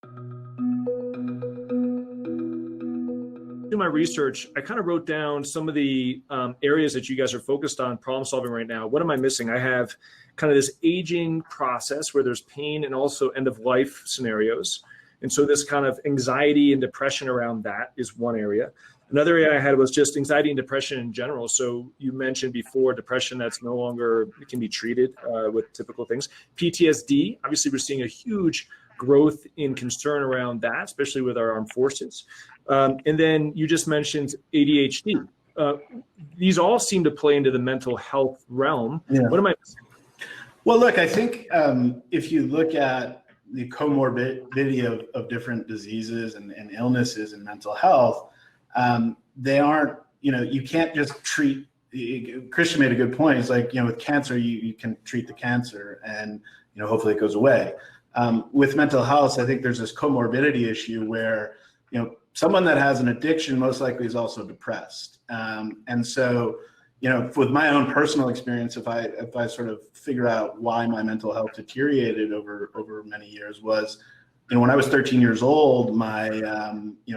In my research, I kind of wrote down some of the areas that you guys are focused on problem solving right now. What am I missing? I have kind of this aging process where there's pain and also end of life scenarios. And so this kind of anxiety and depression around that is one area. Another area I had was just anxiety and depression in general. So you mentioned before depression that's no longer can be treated with typical things. PTSD, obviously we're seeing a huge growth in concern around that, especially with our armed forces. And then you just mentioned ADHD. These all seem to play into the mental health realm. Yeah. What am I missing? Well, look, I think if you look at the comorbidity of different diseases and illnesses and mental health, they aren't, you can't just treat. Christian made a good point. It's like, with cancer, you can treat the cancer and, hopefully it goes away. With mental health, I think there's this comorbidity issue where, someone that has an addiction most likely is also depressed. And so, with my own personal experience, if I sort of figure out why my mental health deteriorated over many years was, when I was 13 years old, my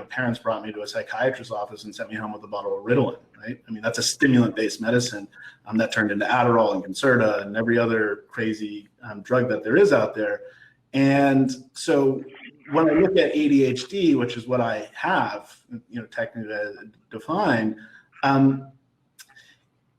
parents brought me to a psychiatrist's office and sent me home with a bottle of Ritalin, right? I mean, that's a stimulant-based medicine that turned into Adderall and Concerta and every other crazy drug that there is out there. And so when I look at ADHD, which is what I have, technically defined,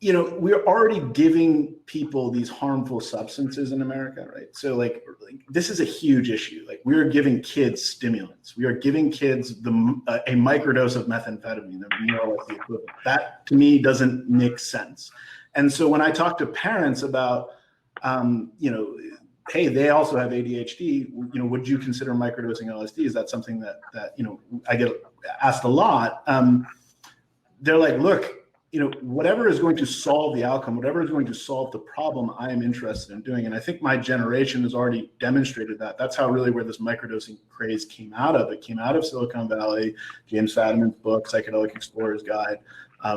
we're already giving people these harmful substances in America, right? So like this is a huge issue. Like we're giving kids stimulants. We are giving kids a microdose of methamphetamine, more or less the equivalent. That to me doesn't make sense. And so when I talk to parents about, hey, they also have ADHD, would you consider microdosing LSD? Is that something that I get asked a lot? They're like, look, whatever is going to solve the outcome, whatever is going to solve the problem, I am interested in doing. And I think my generation has already demonstrated that. That's how really where this microdosing craze came out of. It came out of Silicon Valley. James Fadiman's book, Psychedelic Explorer's Guide,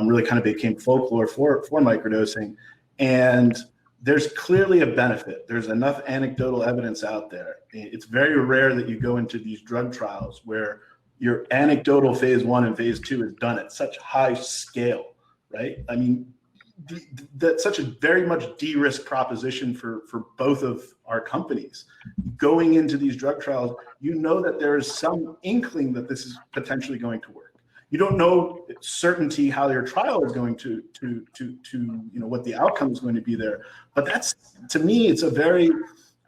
really kind of became folklore for microdosing. And there's clearly a benefit. There's enough anecdotal evidence out there. It's very rare that you go into these drug trials where your anecdotal phase 1 and phase 2 is done at such high scale. Right? I mean, that's such a very much de-risk proposition for both of our companies. Going into these drug trials, that there is some inkling that this is potentially going to work. You don't know certainty how your trial is going to what the outcome is going to be there. But that's, to me, it's a very,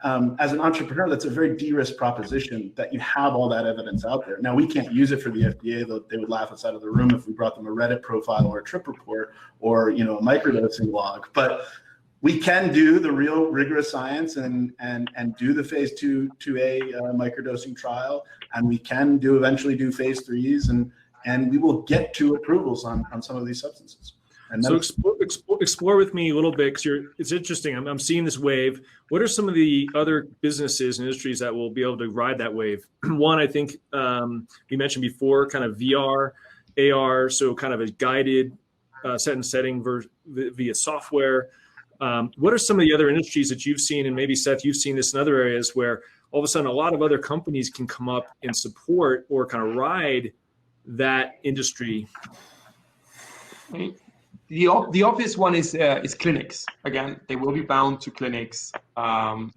as an entrepreneur, that's a very de-risk proposition that you have all that evidence out there. Now, we can't use it for the FDA. They would laugh us out of the room if we brought them a Reddit profile or a trip report or, a microdosing log. But we can do the real rigorous science and do the phase 2A microdosing trial. And we can eventually do phase 3s and we will get to approvals on some of these substances. So explore with me a little bit, because it's interesting. I'm seeing this wave. What are some of the other businesses and industries that will be able to ride that wave? One, I think you mentioned before, kind of VR, AR, so kind of a guided set and setting via software. What are some of the other industries that you've seen, and maybe Seth, you've seen this in other areas where all of a sudden a lot of other companies can come up and support or kind of ride that industry? The obvious one is clinics. Again, they will be bound to clinics.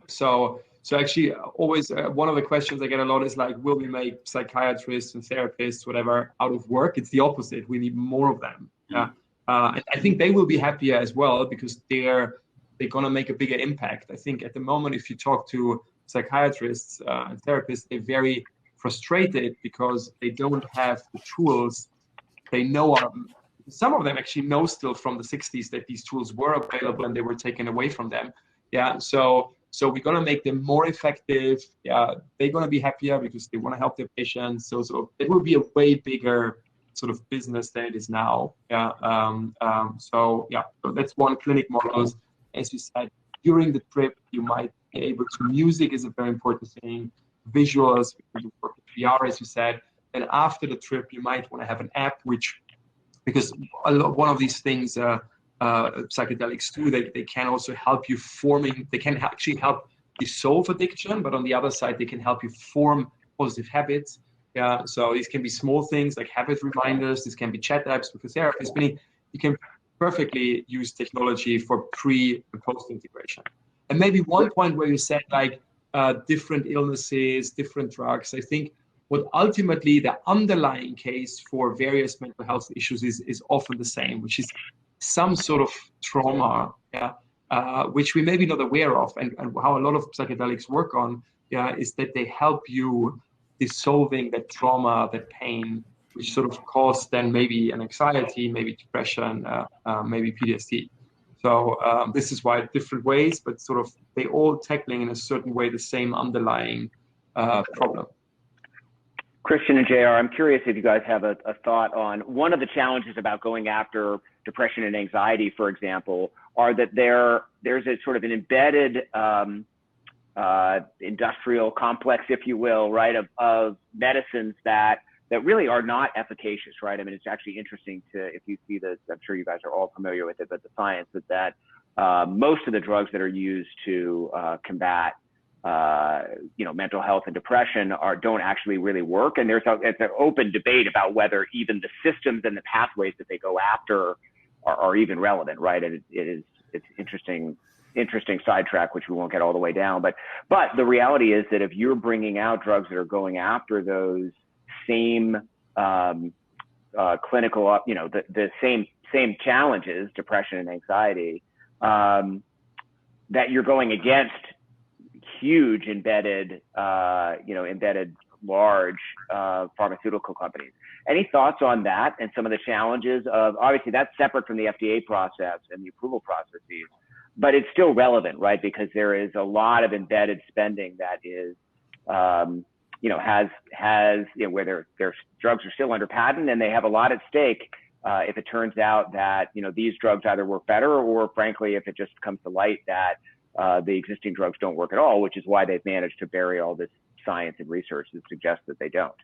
So actually, always one of the questions I get a lot is like, will we make psychiatrists and therapists, whatever, out of work? It's the opposite. We need more of them. Yeah. And I think they will be happier as well because they're gonna make a bigger impact. I think at the moment, if you talk to psychiatrists and therapists, they're very frustrated because they don't have the tools. They know some of them actually know still from the 60s that these tools were available and they were taken away from them. Yeah, so we're gonna make them more effective. Yeah, they're gonna be happier because they want to help their patients. So it will be a way bigger sort of business than it is now. Yeah. So that's one. Clinic models, as you said, during the trip you might be able to. Music is a very important thing. Visuals, you work with VR, as you said. And after the trip, you might want to have an app because one of these things, psychedelics do, they can also help you they can actually help you solve addiction, but on the other side, they can help you form positive habits. Yeah, so these can be small things like habit reminders. This can be chat apps with a therapist. Meaning you can perfectly use technology for pre and post integration. And maybe one point where you said like different illnesses, different drugs. I think what ultimately the underlying case for various mental health issues is often the same, which is some sort of trauma, yeah, which we may be not aware of. And how a lot of psychedelics work on, yeah, is that they help you dissolving that trauma, that pain, which sort of caused then maybe an anxiety, maybe depression, maybe PTSD. So this is why different ways, but sort of they all tackling in a certain way the same underlying problem. Christian and JR, I'm curious if you guys have a thought on one of the challenges about going after depression and anxiety, for example, are that there's a sort of an embedded industrial complex, if you will, right, of medicines that really are not efficacious, right? I mean, it's actually interesting if you see this, I'm sure you guys are all familiar with it, but the science is that most of the drugs that are used to combat mental health and depression don't actually really work. And it's an open debate about whether even the systems and the pathways that they go after are even relevant, right? And it's interesting sidetrack, which we won't get all the way down. But the reality is that if you're bringing out drugs that are going after those same clinical, the same challenges, depression and anxiety, that you're going against huge embedded large pharmaceutical companies. Any thoughts on that and some of the challenges of, obviously that's separate from the FDA process and the approval processes, but it's still relevant, right? Because there is a lot of embedded spending that is, where their drugs are still under patent and they have a lot at stake if it turns out that, these drugs either work better or frankly, if it just comes to light that the existing drugs don't work at all, which is why they've managed to bury all this science and research that suggests that they don't.